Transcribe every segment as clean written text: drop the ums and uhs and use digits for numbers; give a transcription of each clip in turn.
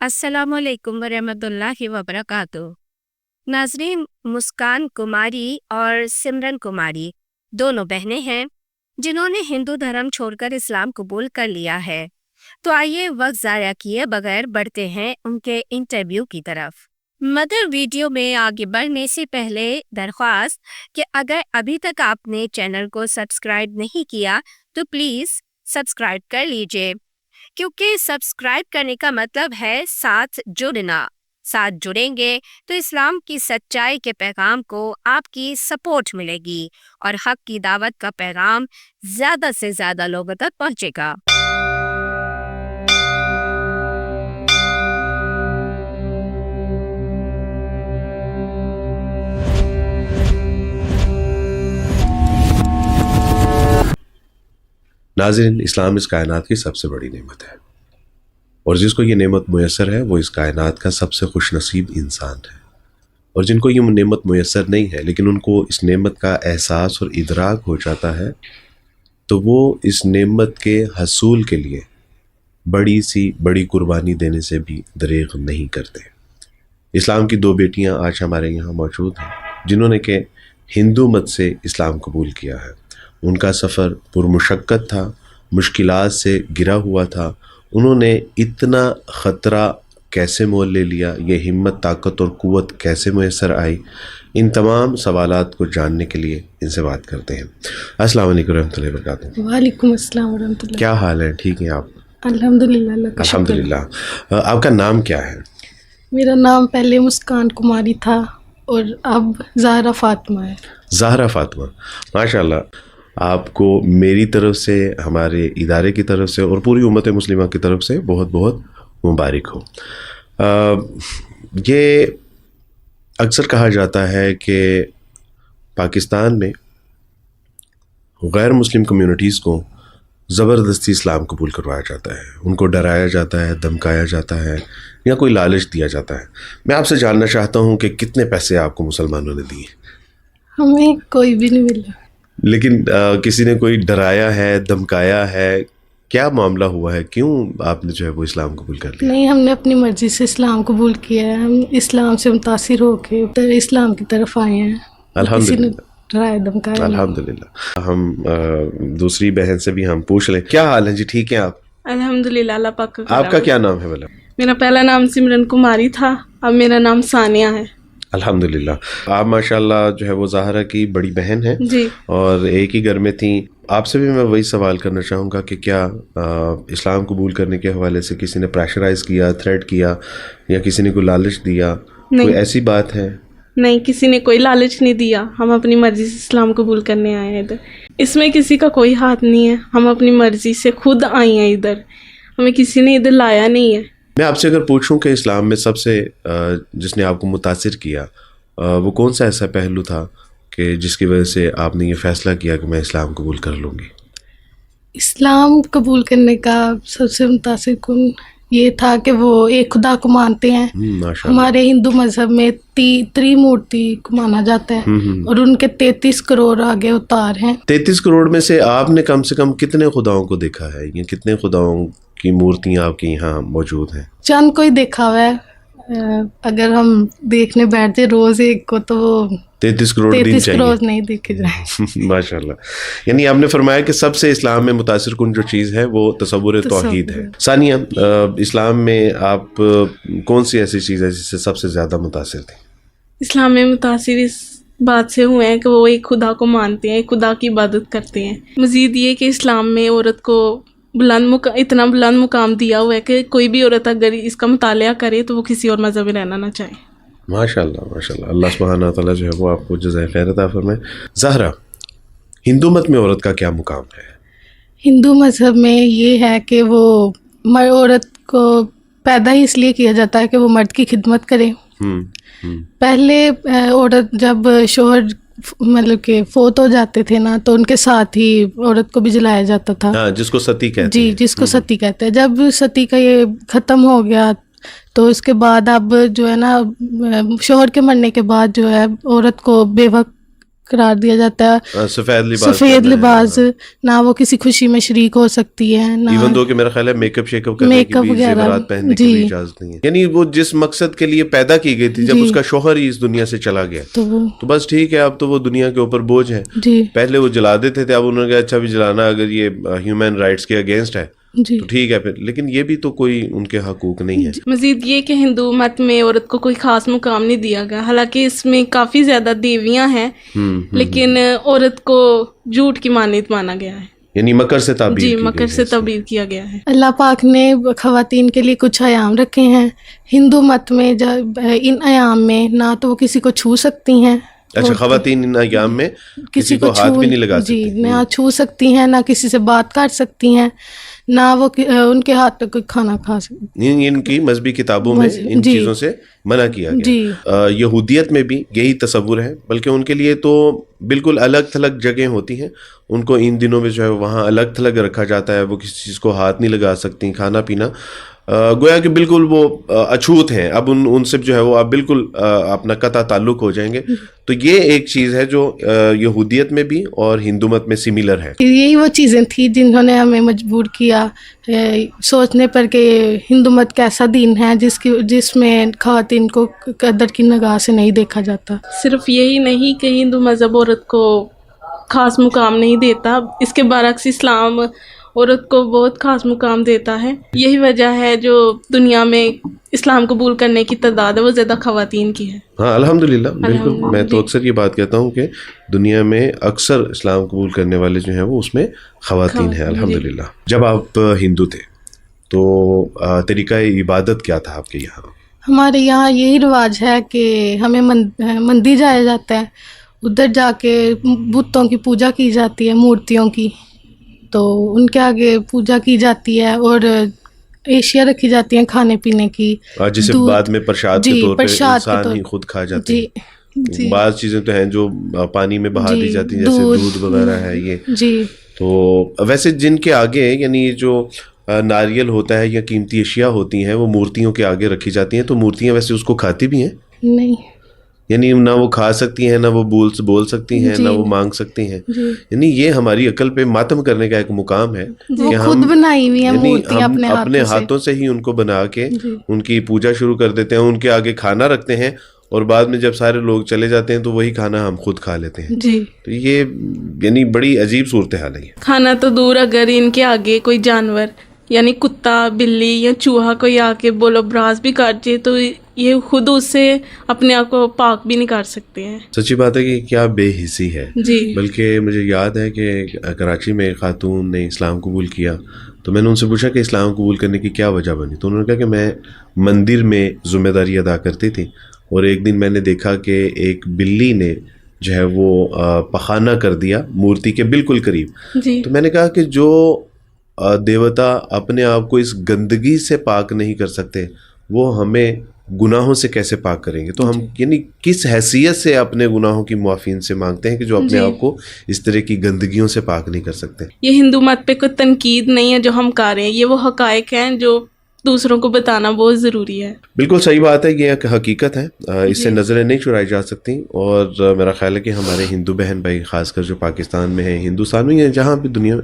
अस्सलाम वालेकुम वरहमतुल्लाहि वबरकातुह। नाजरीन, मुस्कान कुमारी और सिमरन कुमारी दोनों बहनें हैं जिन्होंने हिंदू धर्म छोड़कर इस्लाम कबूल कर लिया है। तो आइए वक्त ज़ाया किए बगैर बढ़ते हैं उनके इंटरव्यू की तरफ। मदर वीडियो में आगे बढ़ने से पहले दरख्वास्त कि अगर अभी तक आपने चैनल को सब्सक्राइब नहीं किया तो प्लीज़ सब्सक्राइब कर लीजिए, क्योंकि सब्सक्राइब करने का मतलब है साथ जुड़ना। साथ जुड़ेंगे तो इस्लाम की सच्चाई के पैगाम को आपकी सपोर्ट मिलेगी और हक की दावत का पैगाम ज़्यादा से ज़्यादा लोगों तक पहुंचेगा। नाज़रीन, इस्लाम इस कायनात की सबसे बड़ी नेमत है और जिसको ये नेमत मुयसर है वो इस कायनात का सबसे खुशनसीब इंसान है। और जिनको ये नेमत मुयसर नहीं है लेकिन उनको इस नेमत का एहसास और इदराक हो जाता है तो वो इस नेमत के हसूल के लिए बड़ी कुर्बानी देने से भी दरेग नहीं करते। इस्लाम की दो बेटियां आज हमारे यहाँ मौजूद हैं जिन्होंने के हिंदू मत से इस्लाम कबूल किया है। उनका सफ़र पुरमुशक्क़त था, मुश्किलात से घिरा हुआ था। उन्होंने इतना ख़तरा कैसे मोल ले लिया, ये हिम्मत, ताकत और क़ुव्वत कैसे मैसर आई, इन तमाम सवालात को जानने के लिए इनसे बात करते हैं। अस्सलाम वालेकुम रहमतुल्लाहि व बरकातुहू। वालेकुम अस्सलाम व रहमतुल्लाह। क्या हाल है? ठीक हैं आप? अल्हम्दुलिल्लाह। अल्हम्दुलिल्लाह। आपका नाम क्या है? मेरा नाम पहले मुस्कान कुमारी था और अब ज़हरा फ़ातिमा है। ज़हरा फ़ातिमा, माशाल्लाह। आपको मेरी तरफ से, हमारे इदारे की तरफ से और पूरी उम्मत मुस्लिमा की तरफ से बहुत बहुत मुबारक हो। ये अक्सर कहा जाता है कि पाकिस्तान में गैर मुस्लिम कम्युनिटीज़ को ज़बरदस्ती इस्लाम कबूल करवाया जाता है, उनको डराया जाता है, धमकाया जाता है या कोई लालच दिया जाता है। मैं आपसे जानना चाहता हूँ कि कितने पैसे आपको मुसलमानों ने दिए? हमें कोई भी नहीं मिला। लेकिन किसी ने कोई डराया है, धमकाया है? क्या मामला हुआ है? क्यों आपने जो है वो इस्लाम कबूल कर लिया? नहीं, हमने अपनी मर्ज़ी से इस्लाम कबूल किया है। हम इस्लाम से मुतासिर होकर इस्लाम की तरफ आए हैं। अल्हम्दुलिल्लाह, डराया धमकाया। अल्हम्दुलिल्लाह। हम दूसरी बहन से भी हम पूछ लें। क्या हाल है जी? ठीक है आप? अल्हम्दुलिल्लाह, अल्लाह पाक का करम। आपका क्या नाम है भला? मेरा पहला नाम सिमरन कुमारी था, अब मेरा नाम सानिया है। अल्हम्दुलिल्लाह। आप माशाल्लाह जो है वो ज़हरा की बड़ी बहन हैं जी, और एक ही घर में थी। आपसे भी मैं वही सवाल करना चाहूँगा कि क्या इस्लाम कबूल करने के हवाले से किसी ने प्रेशराइज़ किया, थ्रेट किया या किसी ने कोई लालच दिया? कोई ऐसी बात है? नहीं, किसी ने कोई लालच नहीं दिया। हम अपनी मर्जी से इस्लाम कबूल करने आए हैं इधर। इसमें किसी का कोई हाथ नहीं है। हम अपनी मर्जी से खुद आए हैं इधर, हमें किसी ने इधर लाया नहीं है। मैं आपसे अगर पूछूं कि इस्लाम में सबसे जिसने आपको मुतासिर किया वो कौन सा ऐसा पहलू था कि जिसकी वजह से आपने ये फ़ैसला किया कि मैं इस्लाम कबूल कर लूँगी? इस्लाम कबूल करने का सबसे मुतासिर कुन ये था कि वो एक खुदा को मानते हैं। माशाल्लाह। हमारे हिंदू मजहब में त्रिमूर्ति को माना जाता है और उनके 33 करोड़ आगे अवतार हैं। 33 करोड़ में से आपने कम से कम कितने खुदाओं को देखा है? ये कितने खुदाओं की मूर्तियाँ आपके यहाँ मौजूद हैं? चंद को ही देखा हुआ है। अगर हम देखने बैठते रोज एक को तो 33 करोड़ दिन 33 चाहिए। करोड़ नहीं देखे जाए। माशाल्लाह। यानी आपने फरमाया कि सबसे इस्लाम में मुतासिर कुन जो चीज़ है वो तसव्वुर तौहीद है। सानिया, इस्लाम में आप कौन सी ऐसी चीज़ है जिससे सबसे ज़्यादा मुतासिर थी? इस्लाम में मुतासिर इस बात से हुए हैं कि वो एक खुदा को मानते हैं, एक खुदा की इबादत करते हैं। मज़ीद ये कि इस्लाम में औरत को इतना बुलंद मुकाम दिया हुआ है कि कोई भी औरत अगर इसका मुतालिया करे तो वो किसी और मज़हब में रहना ना चाहे। माशाल्लाह, माशाल्लाह। अल्लाह सुब्हानहू व तआला जो है वो आपको जज़ाए खैर अता फरमाए। ज़हरा, हिंदू मत में औरत का क्या मुकाम है? हिंदू मजहब में ये है कि वो औरत को पैदा ही इसलिए किया जाता है कि वो मर्द की खिदमत करे। पहले औरत जब शोहर मतलब कि फोत हो जाते थे ना तो उनके साथ ही औरत को भी जलाया जाता था। हाँ, जिसको सती कहते हैं। जी, जिसको सती कहते हैं। जब सती का ये ख़त्म हो गया तो इसके बाद अब जो है ना शोहर के मरने के बाद जो है औरत को बेवा करार दिया जाता है, सफ़ेद लिबास, ना वो किसी खुशी में शरीक हो सकती है, ना इवन दो कि मेरा ख्याल है मेकअप शेकअप करने की भी, ज़ेवरात पहनने की भी इजाज़त नहीं है। यानी वो जिस मकसद के लिए पैदा की गई थी, जब उसका शौहर ही इस दुनिया से चला गया तो बस ठीक है, अब तो वो दुनिया के ऊपर बोझ है। पहले वो जला देते थे, अब उन्होंने कहा अच्छा भी जलाना अगर ये ह्यूमन राइट्स के अगेंस्ट है तो ठीक है फिर, लेकिन ये भी तो कोई उनके हकूक नहीं है। मजीद ये कि हिंदू मत में औरत को कोई खास मुकाम नहीं दिया गया, हालांकि इसमें काफ़ी ज़्यादा देवियां हैं, लेकिन औरत को झूठ की मानित माना गया है, यानी मकर से ताबीर जी मकर से ताबीर किया गया है। अल्लाह पाक ने ख़वातीन के लिए कुछ अयाम रखे हैं हिंदू मत में, जब इन अयाम में ना तो वो किसी को छू सकती हैं, अच्छा ख़वातीन इन अयाम में किसी को हाथ भी नहीं लगा सकती, ना छू सकती हैं, ना किसी से बात कर सकती हैं, ना वो उनके हाथ पे कोई खाना खा सकती। इनकी मजहबी किताबों में इन चीज़ों से मना किया गया। यहूदियत में भी यही तस्वुर है, बल्कि उनके लिए तो बिल्कुल अलग थलग जगह होती हैं, उनको इन दिनों में जो है वहाँ अलग थलग रखा जाता है, वो किसी चीज़ को हाथ नहीं लगा सकती, खाना पीना गोया कि बिल्कुल वो अछूत हैं, अब उनसे जो है वो आप बिल्कुल अपना कता ताल्लुक हो जाएंगे। तो ये एक चीज़ है जो यहूदियत में भी और हिंदू मत में सिमिलर है। यही वो चीज़ें थी जिन्होंने हमें मजबूर किया सोचने पर कि हिंदू मत कैसा दीन है जिसमें ख़वातीन को कदर की निगाह से नहीं देखा जाता। सिर्फ यही नहीं कि हिंदू मज़हब औरत को ख़ास मुकाम नहीं देता, इसके बरअक्स इस्लाम औरत को बहुत ख़ास मुकाम देता है। यही वजह है जो दुनिया में इस्लाम कबूल करने की तादाद है वो ज़्यादा ख़वातीन की है। हाँ अल्हम्दुलिल्लाह, बिल्कुल। मैं तो अक्सर ये बात कहता हूँ कि दुनिया में अक्सर इस्लाम कबूल करने वाले जो हैं वो उसमें ख़वातीन हैं अल्हम्दुलिल्लाह। जब आप हिंदू थे तो तरीक़ा इबादत क्या था आपके यहाँ? हमारे यहाँ यही रिवाज है कि हमें मंदिर जाया जाता है, उधर जाके बुतों की पूजा की जाती है, मूर्तियों की, तो उनके आगे पूजा की जाती है और एशिया रखी जाती हैं खाने पीने की, जिसे बाद में प्रसाद के तौर पे इंसान ही खुद खा जाते हैं। बाज़ चीज़ें तो हैं जो पानी में बहा दी जाती हैं, जैसे दूध वगैरह है ये जी। तो वैसे जिनके आगे यानी जो नारियल होता है या कीमती अशिया होती हैं वो मूर्तियों के आगे रखी जाती हैं, तो मूर्तियाँ वैसे उसको खाती भी हैं? नहीं, यानी ना वो खा सकती हैं, ना वो बोल सकती हैं, ना वो मांग सकती हैं। यानी ये हमारी अकल पे मातम करने का एक मुकाम है कि हम खुद बनाई हुई है मूर्ति अपने हाथों से ही उनको बना के उनकी पूजा शुरू कर देते हैं, उनके आगे खाना रखते हैं और बाद में जब सारे लोग चले जाते हैं तो वही खाना हम खुद खा लेते हैं जी। तो ये यानी बड़ी अजीब सूरत हाल है। खाना तो दूर, अगर इनके आगे कोई जानवर यानी कुत्ता, बिल्ली या चूहा कोई आके बोलो ब्रास भी काट जाए तो ये खुद उससे अपने आप को पाक भी नहीं कर सकते हैं। सच्ची बात है कि क्या बेहिसी है जी। बल्कि मुझे याद है कि कराची में एक खातून ने इस्लाम कबूल किया, तो मैंने उनसे पूछा कि इस्लाम कबूल करने की क्या वजह बनी, तो उन्होंने कहा कि मैं मंदिर में ज़िम्मेदारी अदा करती थी और एक दिन मैंने देखा कि एक बिल्ली ने जो है वो पखाना कर दिया मूर्ति के बिल्कुल करीब। तो मैंने कहा कि जो देवता अपने आप को इस गंदगी से पाक नहीं कर सकते वो हमें गुनाहों से कैसे पाक करेंगे? तो हम यानी किस हैसियत से अपने गुनाहों की मुआफ़ी इनसे मांगते हैं कि जो अपने आप को इस तरह की गंदगियों से पाक नहीं कर सकते। ये हिंदू मत पे कोई तनकीद नहीं है जो हम कर रहे हैं, ये वो हकायक हैं जो दूसरों को बताना बहुत ज़रूरी है। बिल्कुल सही बात है, ये एक हकीकत है, इससे नज़रें नहीं चुराई जा सकती। और मेरा ख्याल है कि हमारे हिंदू बहन भाई ख़ासकर जो पाकिस्तान में हैं, हिंदुस्तान में हैं, जहाँ भी दुनिया में,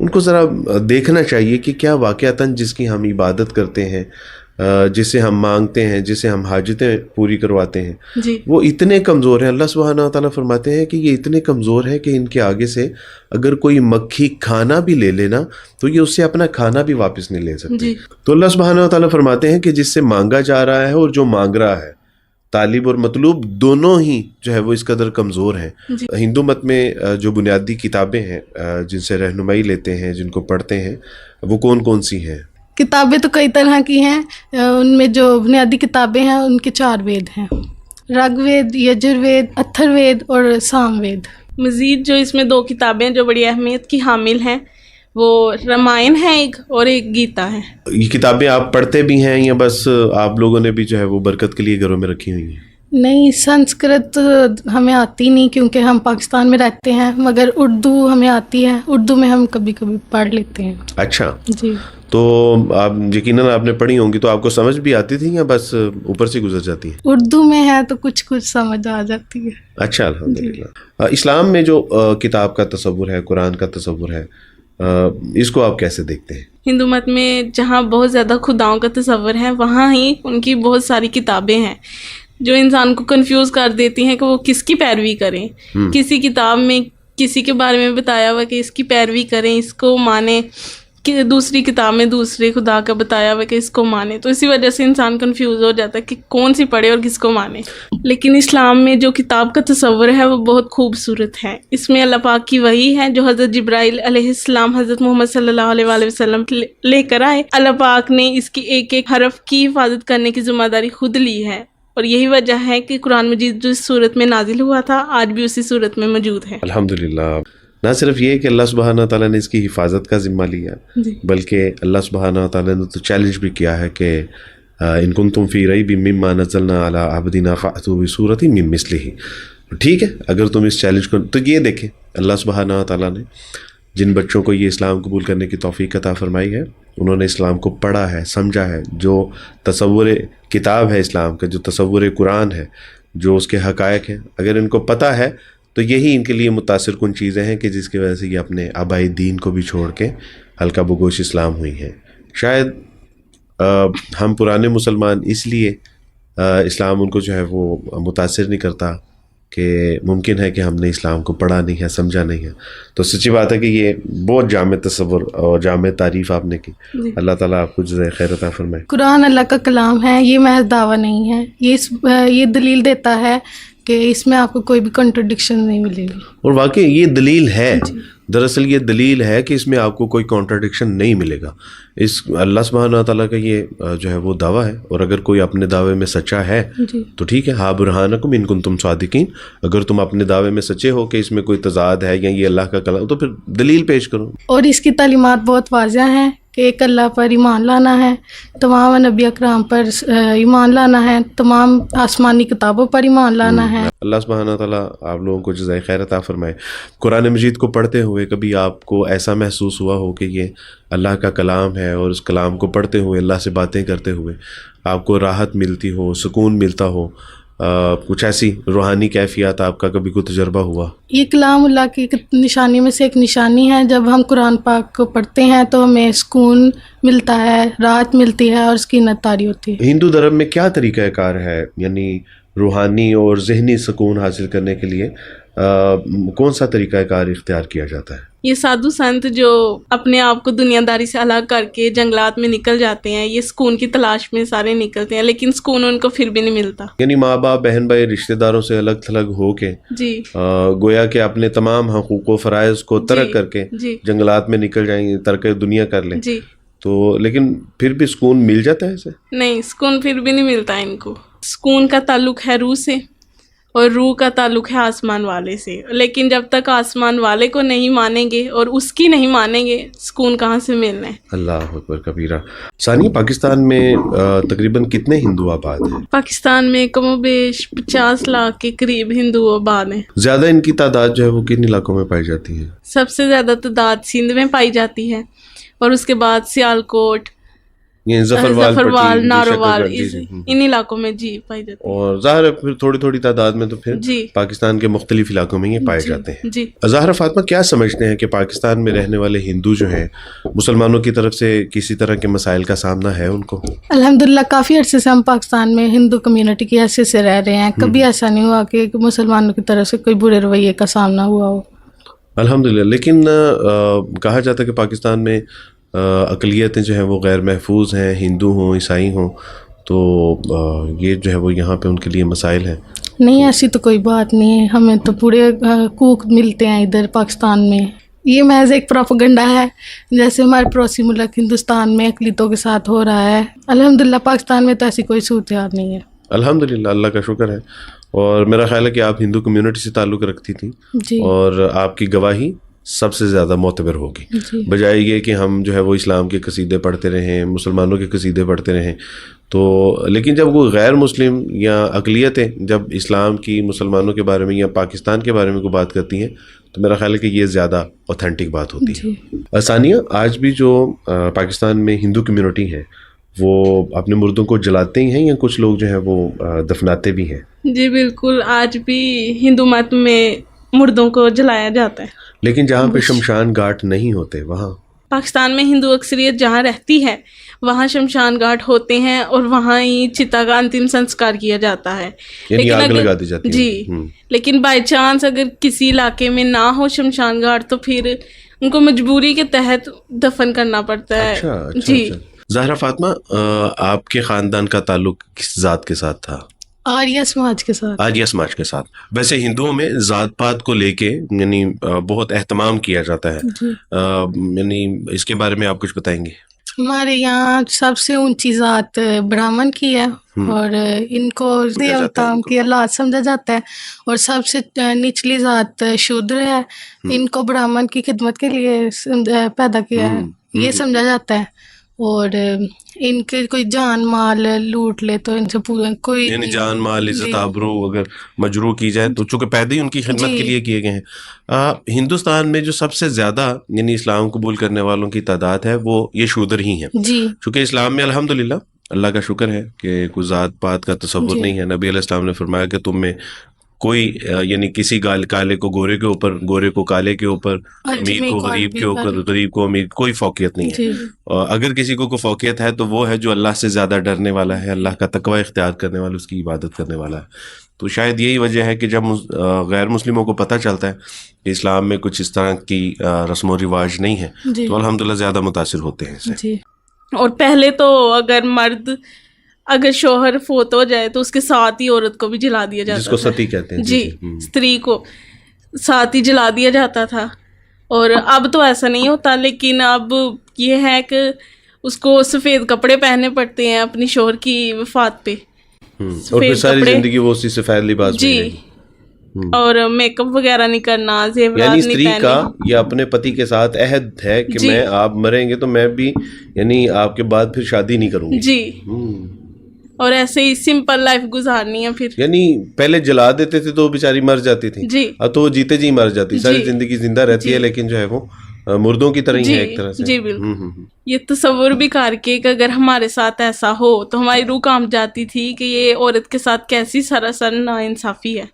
उनको ज़रा देखना चाहिए कि क्या वाक़अतन जिसकी हम इबादत करते हैं, जिसे हम मांगते हैं, जिसे हम हाजतें पूरी करवाते हैं, वो इतने कमज़ोर हैं। अल्लाह सुब्हानहू व तआला फरमाते हैं कि ये इतने कमज़ोर हैं कि इनके आगे से अगर कोई मक्खी खाना भी ले लेना तो ये उससे अपना खाना भी वापस नहीं ले सकते। तो अल्लाह सुब्हानहू व तआला फरमाते हैं कि जिससे मांगा जा रहा है और जो मांग रहा है, तालिब और मतलूब दोनों ही जो है वो इस कदर कमज़ोर हैं। हिंदू मत में जो बुनियादी किताबें हैं जिनसे रहनुमाई लेते हैं, जिनको पढ़ते हैं, वो कौन कौन सी हैं? किताबें तो कई तरह की हैं, उनमें जो बुनियादी किताबें हैं उनके 4 वेद हैं, ऋग्वेद, यजुर्वेद, अथर्ववेद और सामवेद। मज़ीद जो इसमें 2 किताबें जो बड़ी अहमियत की हामिल हैं वो रामायण है एक और एक गीता है। ये किताबें आप पढ़ते भी हैं या बस आप लोगों ने भी जो है वो बरकत के लिए घरों में रखी हुई हैं? नहीं, संस्कृत हमें आती नहीं क्योंकि हम पाकिस्तान में रहते हैं, मगर उर्दू हमें आती है, उर्दू में हम कभी कभी पढ़ लेते हैं। अच्छा जी। تو آپ یقیناً آپ نے پڑھی ہوں گی، تو آپ کو سمجھ بھی آتی تھی یا بس اوپر سے گزر جاتی ہیں؟ اردو میں ہے تو کچھ کچھ سمجھ آ جاتی ہے. اچھا، الحمدللہ. اسلام میں جو کتاب کا تصور ہے، قرآن کا تصور ہے، اس کو آپ کیسے دیکھتے ہیں؟ ہندو مت میں جہاں بہت زیادہ خداؤں کا تصور ہے، وہاں ہی ان کی بہت ساری کتابیں ہیں جو انسان کو کنفیوز کر دیتی ہیں کہ وہ کس کی پیروی کریں. کسی کتاب میں کسی کے بارے میں بتایا ہوا کہ اس کی پیروی کریں، اس کو مانیں، کہ دوسری کتاب میں دوسرے خدا کا بتایا ہوا کہ اس کو مانے. تو اسی وجہ سے انسان کنفیوز ہو جاتا ہے کہ کون سی پڑھے اور کس کو مانے. لیکن اسلام میں جو کتاب کا تصور ہے وہ بہت خوبصورت ہے. اس میں اللہ پاک کی وحی ہے جو حضرت جبرائیل علیہ السلام حضرت محمد صلی اللہ علیہ وآلہ وسلم لے کر آئے. اللہ پاک نے اس کی ایک ایک حرف کی حفاظت کرنے کی ذمہ داری خود لی ہے، اور یہی وجہ ہے کہ قرآن مجید جو اس صورت میں نازل ہوا تھا آج بھی اسی صورت میں موجود ہے. الحمدللہ. نہ صرف یہ کہ اللہ سبحانہ تعالیٰ نے اس کی حفاظت کا ذمہ لیا، بلکہ اللہ سبحانہ تعالیٰ نے تو چیلنج بھی کیا ہے کہ ان کنتم فی ریب مما نزلنا علی عبدنا فأتوا بسورۃ من مثلہ. ٹھیک ہے، اگر تم اس چیلنج کو، تو یہ دیکھیں اللہ سبحانہ تعالیٰ نے جن بچوں کو یہ اسلام قبول کرنے کی توفیق عطا فرمائی ہے، انہوں نے اسلام کو پڑھا ہے، سمجھا ہے. جو تصور کتاب ہے اسلام کا، جو تصور قرآن ہے، جو اس کے حقائق ہیں، اگر ان کو پتہ ہے تو یہی ان کے لیے متاثر کن چیزیں ہیں کہ جس کی وجہ سے یہ اپنے آبائی دین کو بھی چھوڑ کے ہلکا بگوش اسلام ہوئی ہیں. شاید ہم پرانے مسلمان اس لیے اسلام ان کو جو ہے وہ متاثر نہیں کرتا کہ ممکن ہے کہ ہم نے اسلام کو پڑھا نہیں ہے، سمجھا نہیں ہے. تو سچی بات ہے کہ یہ بہت جامع تصور اور جامع تعریف آپ نے کی. اللہ تعالیٰ آپ کو جزائے خیر عطا فرمائے. قرآن اللہ کا کلام ہے، یہ محض دعویٰ نہیں ہے. یہ دلیل دیتا ہے کہ اس میں آپ کو کوئی بھی کنٹرڈکشن نہیں ملے گی. اور واقعی یہ دلیل ہے. دراصل یہ دلیل ہے کہ اس میں آپ کو کوئی کانٹرڈکشن نہیں ملے گا. اس اللہ سبحانہ تعالیٰ کا یہ جو ہے وہ دعویٰ ہے، اور اگر کوئی اپنے دعوے میں سچا ہے تو ٹھیک ہے، ہا برہانکم ان کنتم صادقین. اگر تم اپنے دعوے میں سچے ہو کہ اس میں کوئی تضاد ہے یا یہ اللہ کا کلام، تو پھر دلیل پیش کرو. اور اس کی تعلیمات بہت واضح ہیں کہ ایک اللہ پر ایمان لانا ہے، تمام نبی اکرام پر ایمان لانا ہے، تمام آسمانی کتابوں پر ایمان لانا ہے. اللہ سبحانہ تعالیٰ آپ لوگوں کو جزائے خیر عطا فرمائے. قرآن مجید کو پڑھتے ہوئے کبھی آپ کو ایسا محسوس ہوا ہو کہ یہ اللہ کا کلام ہے، اور اس کلام کو پڑھتے ہوئے اللہ سے باتیں کرتے ہوئے آپ کو راحت ملتی ہو، سکون ملتا ہو، کچھ ایسی روحانی کیفیات آپ کا کبھی کوئی تجربہ ہوا؟ یہ کلام اللہ کی نشانی میں سے ایک نشانی ہے. جب ہم قرآن پاک کو پڑھتے ہیں تو ہمیں سکون ملتا ہے، راحت ملتی ہے، اور اس کی نتاری ہوتی ہے. ہندو دھرم میں کیا طریقہ کار ہے، یعنی روحانی اور ذہنی سکون حاصل کرنے کے لیے کون سا طریقہ کار اختیار کیا جاتا ہے؟ یہ سادھو سنت جو اپنے آپ کو دنیا داری سے الگ کر کے جنگلات میں نکل جاتے ہیں، یہ سکون کی تلاش میں سارے نکلتے ہیں، لیکن سکون ان کو پھر بھی نہیں ملتا. یعنی ماں باپ، بہن بھائی، رشتہ داروں سے الگ تھلگ ہو کے گویا کہ اپنے تمام حقوق و فرائض کو ترک کر کے جنگلات میں نکل جائیں گے، ترک دنیا کر لیں. تو لیکن پھر بھی سکون مل جاتا ہے ایسے؟ نہیں، سکون پھر بھی نہیں ملتا ان کو. سکون کا تعلق ہے روح سے، اور روح کا تعلق ہے آسمان والے سے. لیکن جب تک آسمان والے کو نہیں مانیں گے اور اس کی نہیں مانیں گے، سکون کہاں سے ملنا ہے؟ اللہ اکبر کبیرہ. ثانیہ، پاکستان میں تقریباً کتنے ہندو آباد ہیں؟ پاکستان میں کم و بیش 50 لاکھ کے قریب ہندو آباد ہیں. زیادہ ان کی تعداد جو ہے وہ کن علاقوں میں پائی جاتی ہے؟ سب سے زیادہ تعداد سندھ میں پائی جاتی ہے، اور اس کے بعد سیالکوٹ، ظفروال، نارووال، ان علاقوں میں پائی جاتی ہے. اور ظاہر ہے پھر تھوڑی تھوڑی تعداد میں تو پھر پاکستان کے مختلف علاقوں میں یہ پائے جاتے ہیں. ظاہر فاطمہ، کیا سمجھتے ہیں کہ پاکستان میں رہنے والے ہندو جو ہیں، مسلمانوں کی طرف سے کسی طرح کے مسائل کا سامنا ہے ان کو؟ الحمدللہ کافی عرصے سے ہم پاکستان میں ہندو کمیونٹی کی حیثیت سے رہ رہے ہیں. کبھی ایسا نہیں ہوا کہ مسلمانوں کی طرف سے کوئی برے رویے کا سامنا ہوا ہو. الحمدللہ. لیکن کہا جاتا ہے کہ پاکستان میں اقلیتیں جو ہیں وہ غیر محفوظ ہیں، ہندو ہوں، عیسائی ہوں، تو یہ جو ہے وہ یہاں پہ ان کے لیے مسائل ہیں. نہیں، ایسی تو کوئی بات نہیں ہے. ہمیں تو پورے حقوق ملتے ہیں ادھر پاکستان میں. یہ محض ایک پروپیگنڈا ہے، جیسے ہمارے پڑوسی ملک ہندوستان میں اقلیتوں کے ساتھ ہو رہا ہے. الحمدللہ پاکستان میں تو ایسی کوئی صورتحال نہیں ہے. الحمدللہ، اللہ کا شکر ہے. اور میرا خیال ہے کہ آپ ہندو کمیونٹی سے تعلق رکھتی تھیں، اور آپ کی گواہی سب سے زیادہ معتبر ہوگی، بجائے یہ کہ ہم جو ہے وہ اسلام کے قصیدے پڑھتے رہیں، مسلمانوں کے قصیدے پڑھتے رہیں. تو لیکن جب کوئی غیر مسلم یا اقلیتیں جب اسلام کی، مسلمانوں کے بارے میں یا پاکستان کے بارے میں کوئی بات کرتی ہیں، تو میرا خیال ہے کہ یہ زیادہ اوتھینٹک بات ہوتی جی. ہے. ثانیہ، آج بھی جو پاکستان میں ہندو کمیونٹی ہے وہ اپنے مردوں کو جلاتے ہی ہیں یا کچھ لوگ جو ہیں وہ دفناتے بھی ہیں؟ جی بالکل، آج بھی ہندو مت میں مردوں کو جلایا جاتا ہے. لیکن جہاں پہ شمشان گھاٹ نہیں ہوتے وہاں پاکستان میں ہندو اکثریت جہاں رہتی ہے وہاں شمشان گھاٹ ہوتے ہیں اور وہاں ہی چتا کا انتم سنسکار کیا جاتا ہے. یعنی آگ لگا دی جاتی ہے. جی، لیکن بائی چانس اگر کسی علاقے میں نہ ہو شمشان گھاٹ تو پھر ان کو مجبوری کے تحت دفن کرنا پڑتا ہے. اچھا. جی. زہرا فاطمہ، آپ کے خاندان کا تعلق کس ذات کے ساتھ تھا؟ آریہ سماج کے ساتھ. آریہ سماج کے ساتھ. ویسے ہندوؤں میں ذات پات کو لے کے یعنی بہت اہتمام کیا جاتا ہے، یعنی اس کے بارے میں آپ کچھ بتائیں گے؟ ہمارے یہاں سب سے اونچی ذات برہمن کی ہے اور ان کو دیوتاؤں کی اولاد سمجھا جاتا ہے، اور سب سے نچلی ذات شودر ہے. ان کو برہمن کی خدمت کے لیے پیدا کیا ہے یہ سمجھا جاتا ہے، اور ان کے کوئی جان مال لوٹ لے تو ان سے پورا کوئی یعنی جان مال عزت آبرو اگر مجروح کی جائے تو چونکہ پیدا ہی ان کی خدمت کے لیے کیے گئے ہیں. ہندوستان میں جو سب سے زیادہ یعنی اسلام قبول کرنے والوں کی تعداد ہے وہ یہ شودر ہی ہیں. چونکہ اسلام میں الحمدللہ اللہ کا شکر ہے کہ کوئی ذات پات کا تصور نہیں ہے. نبی علیہ السلام نے فرمایا کہ تم میں کوئی یعنی کسی کالے کو گورے کے اوپر، گورے کو کالے کے اوپر، امیر کو غریب کے اوپر، غریب کو امیر، کوئی فوقیت نہیں ہے. اگر کسی کو کوئی فوقیت ہے تو وہ ہے جو اللہ سے زیادہ ڈرنے والا ہے، اللہ کا تقوی اختیار کرنے والا، اس کی عبادت کرنے والا ہے. تو شاید یہی وجہ ہے کہ جب غیر مسلموں کو پتہ چلتا ہے کہ اسلام میں کچھ اس طرح کی رسم و رواج نہیں ہے تو الحمدللہ زیادہ متاثر ہوتے ہیں اس سے. اور پہلے تو اگر شوہر فوت ہو جائے تو اس کے ساتھ ہی عورت کو بھی جلا دیا جاتا تھا، جس کو ستی کہتے ہیں. جی، استری کو ساتھ ہی جلا دیا جاتا تھا. اور اب تو ایسا نہیں ہوتا، لیکن اب یہ ہے کہ اس کو سفید کپڑے پہننے پڑتے ہیں اپنی شوہر کی وفات پہ، اور پھر ساری زندگی وہ اسی سفید لباس میں رہے گی. اور میک اپ وغیرہ نہیں کرنا، زیورات یعنی نہیں استری پہننے. کا یا اپنے پتی کے ساتھ عہد ہے کہ میں آپ مریں گے تو میں بھی یعنی آپ کے بعد پھر شادی نہیں کروں گی. جی، اور ایسے ہی سمپل لائف گزارنی ہے. پھر یعنی پہلے جلا دیتے تھے تو بیچاری مر جاتی تھی، جی، اب تو وہ جیتے جی مر جاتی، ساری زندگی زندہ رہتی ہے لیکن جو ہے وہ مردوں کی طرح ہی ہے ایک طرح سے. جی بالکل. یہ تصور بھی کر کے کہ اگر ہمارے ساتھ ایسا ہو تو ہماری روح کانپ جاتی تھی کہ یہ عورت کے ساتھ کیسی سراسر ناانصافی ہے.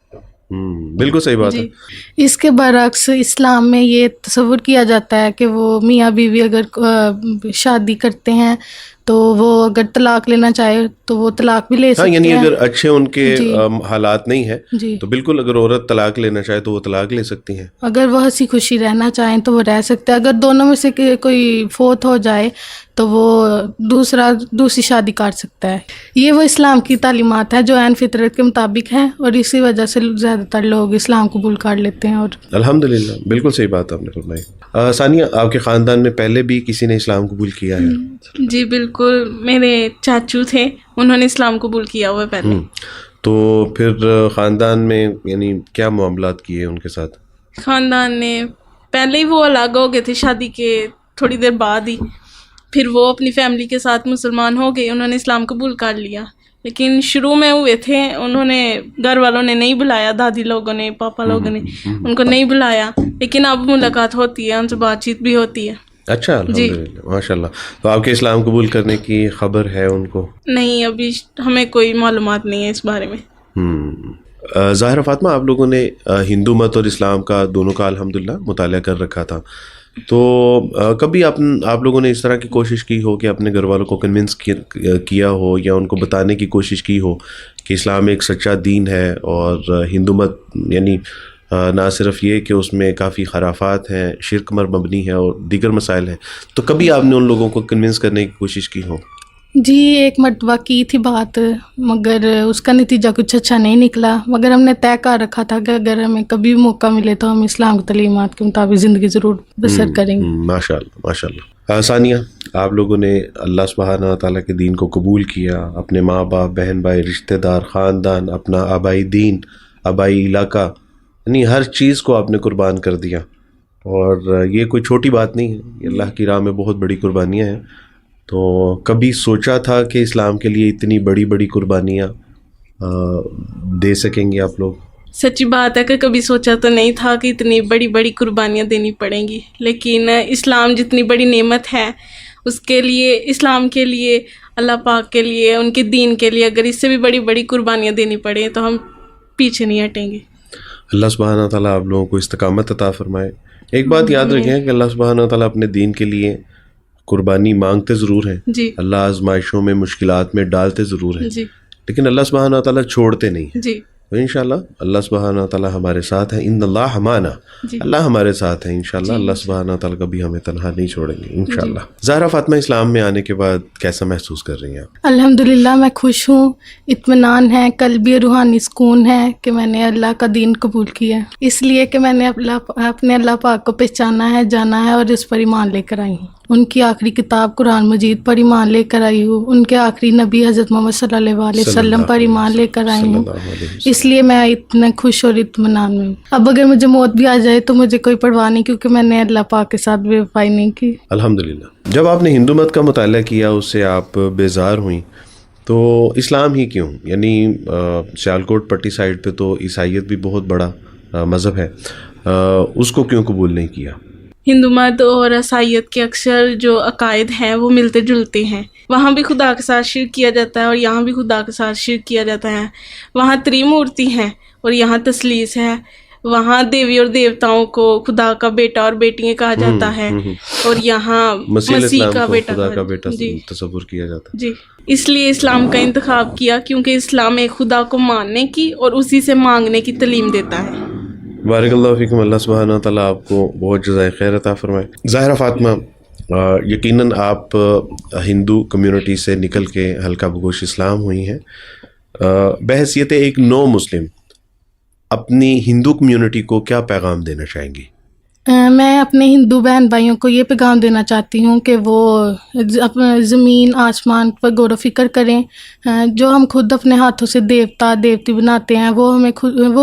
بالکل صحیح بات ہے. اس کے برعکس اسلام میں یہ تصور کیا جاتا ہے کہ وہ میاں بیوی اگر شادی کرتے ہیں تو وہ اگر طلاق لینا چاہے تو وہ طلاق بھی لے سکتے ہیں. یعنی اگر اچھے ان کے حالات نہیں ہیں تو بالکل اگر عورت طلاق لینا چاہے تو وہ طلاق لے سکتی ہیں. اگر وہ ہنسی خوشی رہنا چاہیں تو وہ رہ سکتے ہیں. اگر دونوں میں سے کوئی فوت ہو جائے تو وہ دوسری شادی کر سکتا ہے. یہ وہ اسلام کی تعلیمات ہے جو عین فطرت کے مطابق ہیں، اور اسی وجہ سے زیادہ تر لوگ اسلام قبول کر لیتے ہیں. اور الحمدللہ بالکل صحیح بات آپ نے فرمائی. ثانیہ، آپ کے خاندان میں پہلے بھی کسی نے اسلام قبول کیا ہے؟ جی بالکل، میرے چاچو تھے، انہوں نے اسلام قبول کیا ہوا ہے پہلے. تو پھر خاندان میں یعنی کیا معاملات کیے ان کے ساتھ؟ خاندان نے پہلے ہی وہ الگ ہو گئے تھے شادی کے تھوڑی دیر بعد ہی، پھر وہ اپنی فیملی کے ساتھ مسلمان ہو گئے، انہوں نے اسلام قبول کر لیا. لیکن شروع میں ہوئے تھے، انہوں نے گھر والوں نے نہیں بلایا، دادی لوگوں نے، پاپا لوگوں نے ان کو نہیں بلایا، لیکن اب ملاقات ہوتی ہے، ان سے بات چیت بھی ہوتی ہے. اچھا، الحمدللہ، ماشاء اللہ. تو آپ کے اسلام قبول کرنے کی خبر ہے ان کو؟ نہیں، ابھی ہمیں کوئی معلومات نہیں ہے اس بارے میں. ظاہرہ فاطمہ، آپ لوگوں نے ہندو مت اور اسلام کا دونوں کا الحمدللہ مطالعہ کر رکھا تھا، تو کبھی آپ لوگوں نے اس طرح کی کوشش کی ہو کہ اپنے گھر والوں کو کنونس کیا ہو یا ان کو بتانے کی کوشش کی ہو کہ اسلام ایک سچا دین ہے اور ہندو مت یعنی نہ صرف یہ کہ اس میں کافی خرافات ہیں، شرک پر مبنی ہے اور دیگر مسائل ہیں، تو کبھی آپ نے ان لوگوں کو کنونس کرنے کی کوشش کی ہو؟ جی، ایک مرتبہ کی تھی بات، مگر اس کا نتیجہ کچھ اچھا نہیں نکلا. مگر ہم نے طے کر رکھا تھا کہ اگر ہمیں کبھی موقع ملے تو ہم اسلام کی تعلیمات کے مطابق زندگی ضرور بسر کریں گے. ماشاء اللہ، ماشاء اللہ. ثانیہ، آپ لوگوں نے اللہ سبحانہ تعالیٰ کے دین کو قبول کیا، اپنے ماں باپ، بہن بھائی، رشتہ دار، خاندان، اپنا آبائی دین، آبائی علاقہ، یعنی ہر چیز کو آپ نے قربان کر دیا، اور یہ کوئی چھوٹی بات نہیں ہے، یہ اللہ کی راہ میں بہت بڑی قربانیاں ہیں. تو کبھی سوچا تھا کہ اسلام کے لیے اتنی بڑی بڑی قربانیاں دے سکیں گے آپ لوگ؟ सच्ची बात है कि कभी सोचा तो नहीं था कि इतनी बड़ी बड़ी कुर्बानियाँ देनी पड़ेंगी, लेकिन इस्लाम जितनी बड़ी नेमत है उसके लिए, इस्लाम के लिए, अल्लाह पाक के लिए, उनके दीन के लिए अगर इससे भी बड़ी बड़ी कुर्बानियाँ देनी पड़े तो हम पीछे नहीं हटेंगे। अल्लाह सुब्हानहू व तआला आप लोगों को इस्तकामत अता फरमाए। एक बात याद रखें कि अल्लाह सुब्हानहू व तआला अपने दीन के लिए कुर्बानी मांगते ज़रूर हैं जी अल्लाह आजमाइशों में, मुश्किलात में डालते ज़रूर हैं, जी लेकिन अल्लाह सुब्हानहू व तआला छोड़ते नहीं हैं। जी तो इंशाल्लाह अल्लाह सुब्हानहू व तआला हमारे साथ है। इन्नल्लाह माना, जी अल्लाह हमारे साथ है इंशाल्लाह। जी, अल्लाह सुब्हानहू व तआला कभी हमें तन्हा नहीं छोड़ेंगे इंशाल्लाह। ज़हरा फातिमा, इस्लाम में आने के बाद कैसा महसूस कर रही हैं आप? अल्हम्दुलिल्लाह मैं खुश हूँ, इत्मीनान है, कल्बी रूहानी सुकून है कि मैंने अल्लाह का दीन कबूल किया, इसलिए कि मैंने अपने अल्लाह पाक को पहचाना है, जाना है और इस पर ईमान लेकर आई हूँ। उनकी आखिरी किताब कुरान मजीद पर ईमान लेकर आई हूँ, उनके आखिरी नबी हज़रत मोहम्मद सल्लल्लाहु अलैहि वसल्लम पर ईमान लेकर आई हूँ, इसलिए मैं इतना खुश और इत्मीनान में हूँ। अब अगर मुझे मौत भी आ जाए तो मुझे कोई परवाह नहीं, क्योंकि मैंने अल्लाह पाक के साथ बेवफाई नहीं की। अल्हम्दुलिल्लाह। जब आपने हिंदू मत का मुताला किया, उससे आप बेजार हुई, तो इस्लाम ही क्यों? यानी सियालकोट पट्टी साइड पे तो ईसाइयत भी बहुत बड़ा मज़हब है, उसको क्यों कबूल नहीं किया? हिंदू मत और ईसाइयत के अक्सर जो अकायद हैं वो मिलते जुलते हैं। वहाँ भी खुदा के साथ शिर्क किया जाता है और यहाँ भी खुदा के साथ शिर्क किया जाता है। वहाँ त्रिमूर्ति हैं और यहाँ तसलीस है। वहाँ देवी और देवताओं को खुदा का बेटा और बेटियाँ कहा जाता है और यहाँ मसीह का बेटा खुदा का बेटा तसव्वुर किया जाता है। जी, इसलिए इस्लाम का इंतखाब किया, क्योंकि इस्लाम एक खुदा को मानने की और उसी से मांगने की तालीम देता है। बारकल्लाहु फीकुम। अल्लाह सुब्हानहू व तआला आपको बहुत जज़ाए खैर अता फरमाए। ज़ाहिरा फातिमा, यकीनन आप हिंदू कम्युनिटी से निकल के हल्का बगोश इस्लाम हुई हैं। बहैसियत एक नो मुस्लिम अपनी हिंदू कम्युनिटी को क्या पैगाम देना चाहेंगी? मैं अपने हिंदू बहन भाइयों को ये पैगाम देना चाहती हूँ कि वो अपने ज़मीन आसमान पर गौर व फिक्र करें। जो हम खुद अपने हाथों से देवता देवती बनाते हैं वो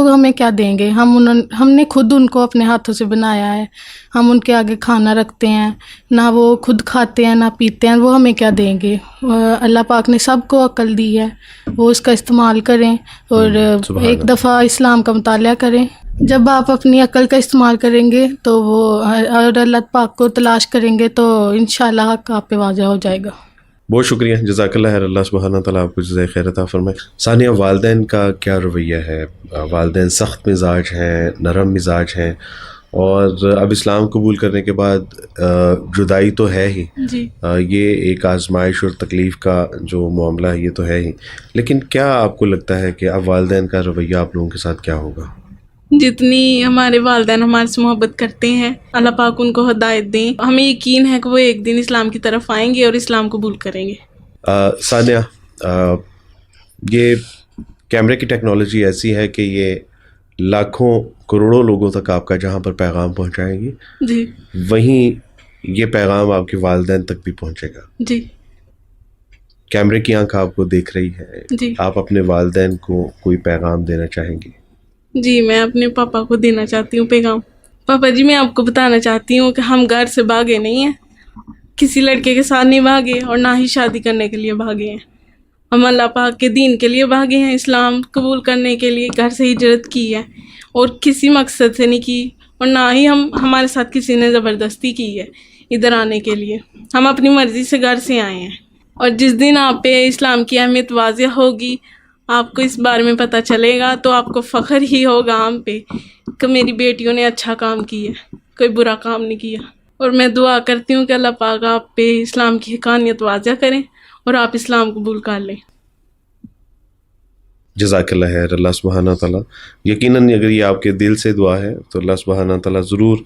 हमें क्या देंगे? हमने खुद उनको अपने हाथों से बनाया है, हम उनके आगे खाना रखते हैं, ना वो खुद खाते हैं ना पीते हैं, वो हमें क्या देंगे? अल्लाह पाक ने सबको अक्ल दी है, वो उसका इस्तेमाल करें और एक दफ़ा इस्लाम का मुताला करें। जब आप अपनी अक्ल का इस्तेमाल करेंगे तो वो और अल्लाह पाक को तलाश करेंगे तो इंशाअल्लाह हक़ आप पे वाज़ह हो जाएगा। बहुत शुक्रिया, जज़ाकल्लाह खैर। अल्लाह सुब्हानहू व तआला आपको जज़ाए खैर अता फरमाए। सानिया, वालिदैन का क्या रवैया है? वालिदैन सख्त मिजाज हैं, नरम मिजाज हैं, और अब इस्लाम कबूल करने के बाद जुदाई तो है ही जी। ये एक आजमाइश और तकलीफ़ का जो मामला है ये तो है ही, लेकिन क्या आपको लगता है कि अब वालिदैन का रवैया आप लोगों के साथ क्या होगा? जितनी हमारे वालिदैन हमारे से मोहब्बत करते हैं, अल्लाह पाक उनको हिदायत दें। हमें यकीन है कि वो एक दिन इस्लाम की तरफ आएंगे और इस्लाम कबूल करेंगे। सानिया, ये कैमरे की टेक्नोलॉजी ऐसी है कि ये लाखों करोड़ों लोगों तक आपका जहाँ पर पैगाम पहुँचाएगी, जी वहीं ये पैगाम आपके वालिदैन तक भी पहुँचेगा। जी कैमरे की आंख आपको देख रही है, जी आप अपने वालिदैन को कोई पैगाम देना चाहेंगी? जी, मैं अपने पापा को देना चाहती हूँ पैगाम। पापा जी, मैं आपको बताना चाहती हूँ कि हम घर से भागे नहीं हैं, किसी लड़के के साथ नहीं भागे और ना ही शादी करने के लिए भागे हैं। हम अल्लाह पाक के दीन के लिए भागे हैं, इस्लाम कबूल करने के लिए घर से हिजरत की है और किसी मकसद से नहीं की, और ना ही हमारे साथ किसी ने ज़बरदस्ती की है इधर आने के लिए। हम अपनी मर्ज़ी से घर से आए हैं, और जिस दिन आप पे इस्लाम की अहमियत वाज़ेह होगी, आपको इस बारे में पता चलेगा, तो आपको फ़ख्र ही होगा हम पे कि मेरी बेटियों ने अच्छा काम किया, कोई बुरा काम नहीं किया। और मैं दुआ करती हूँ कि अल्लाह पाक आप पे इस्लाम की हक़ानियत वाज़ेह करें और आप इस्लाम कबूल कर लें। जज़ाकल्लाह खैर। अल्लाह सुब्हानहू व तआला, यकीनन अगर ये आपके दिल से दुआ है तो अल्लाह सुब्हानहू व तआला ज़रूर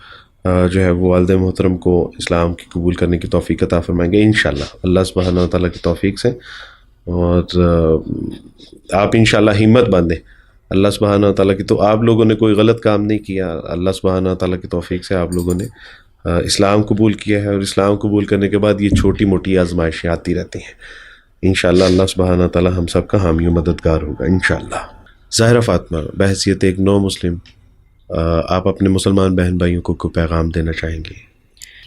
जो है वो वालिद मोहतरम को इस्लाम की कबूल करने की तौफ़ीक़ अता फ़रमाएंगे इंशाअल्लाह, अल्लाह सुब्हानहू व तआला की तौफ़ीक़ से। और आप इंशाअल्लाह हिम्मत बांधें अल्लाह सुब्हानहू व तआला की। तो आप लोगों ने कोई गलत काम नहीं किया, अल्लाह सुब्हानहू व तआला की तौफ़ीक़ से आप लोगों ने इस्लाम कबूल किया है, और इस्लाम कबूल करने के बाद ये छोटी मोटी आजमाइशें आती रहती हैं। इंशाअल्लाह अल्लाह सुब्हानहू व तआला हम सब का हामी व मददगार होगा इंशाअल्लाह। ज़ाहिरा फातिमा, बहैसियत एक नो मुस्लिम आप अपने मुसलमान बहन भाइयों को पैगाम देना चाहेंगे?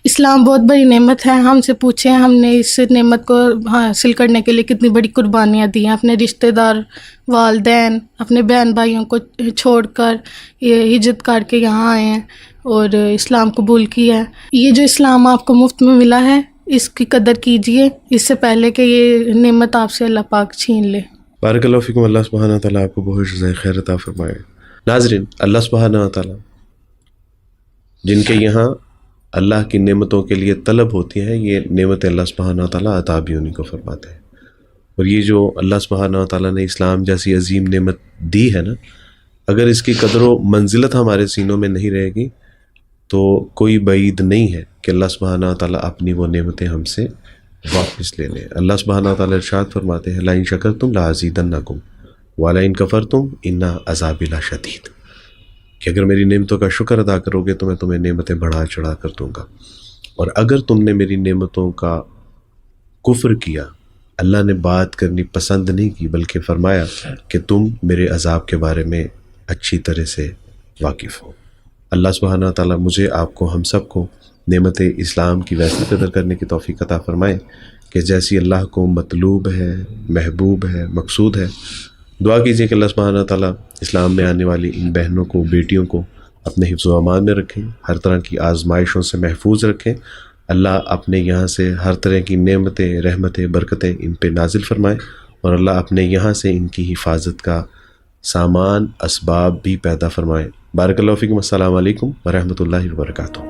اسلام بہت بڑی نعمت ہے. ہم سے پوچھیں ہم نے اس نعمت کو حاصل کرنے کے لیے کتنی بڑی قربانیاں دی ہیں. اپنے رشتہ دار، والدین، اپنے بہن بھائیوں کو چھوڑ کر یہ ہجرت کر کے یہاں آئے ہیں اور اسلام قبول کیا ہے. یہ جو اسلام آپ کو مفت میں ملا ہے اس کی قدر کیجئے، اس سے پہلے کہ یہ نعمت آپ سے اللہ پاک چھین لے. بارک اللہ فیکم. اللہ سبحانہ تعالیٰ آپ کو بہت جزائے خیر عطا فرمائے. ناظرین، اللہ سبحانہ تعالیٰ جن کے یہاں اللہ کی نعمتوں کے لیے طلب ہوتی ہے، یہ نعمت اللہ سبحانہ تعالیٰ عطا بھی انہیں کو فرماتے ہیں. اور یہ جو اللہ سبحانہ تعالیٰ نے اسلام جیسی عظیم نعمت دی ہے نا، اگر اس کی قدر و منزلت ہمارے سینوں میں نہیں رہے گی تو کوئی بعید نہیں ہے کہ اللہ سبحانہ تعالیٰ اپنی وہ نعمتیں ہم سے واپس لے لیں. اللہ سبحانہ تعالیٰ ارشاد فرماتے ہیں لَئِن شَكَرْتُمْ لَأَزِيدَنَّكُمْ وَلَئِن كَفَرْتُمْ إِنَّ عَذَابِي لَشَدِيدٌ، کہ اگر میری نعمتوں کا شکر ادا کرو گے تو میں تمہیں نعمتیں بڑھا چڑھا کر دوں گا، اور اگر تم نے میری نعمتوں کا کفر کیا، اللہ نے بات کرنی پسند نہیں کی بلکہ فرمایا کہ تم میرے عذاب کے بارے میں اچھی طرح سے واقف ہو. اللہ سبحانہ تعالیٰ مجھے، آپ کو، ہم سب کو نعمت اسلام کی ویسی قدر کرنے کی توفیق عطا فرمائے کہ جیسی اللہ کو مطلوب ہے، محبوب ہے، مقصود ہے. دعا کیجئے کہ اللہ سبحانہ تعالیٰ اسلام میں آنے والی ان بہنوں کو، بیٹیوں کو اپنے حفظ و امان میں رکھیں، ہر طرح کی آزمائشوں سے محفوظ رکھیں. اللہ اپنے یہاں سے ہر طرح کی نعمتیں، رحمتیں، برکتیں ان پہ نازل فرمائے، اور اللہ اپنے یہاں سے ان کی حفاظت کا سامان، اسباب بھی پیدا فرمائے. بارک اللہ فیکم. السلام علیکم ورحمۃ اللہ وبرکاتہ.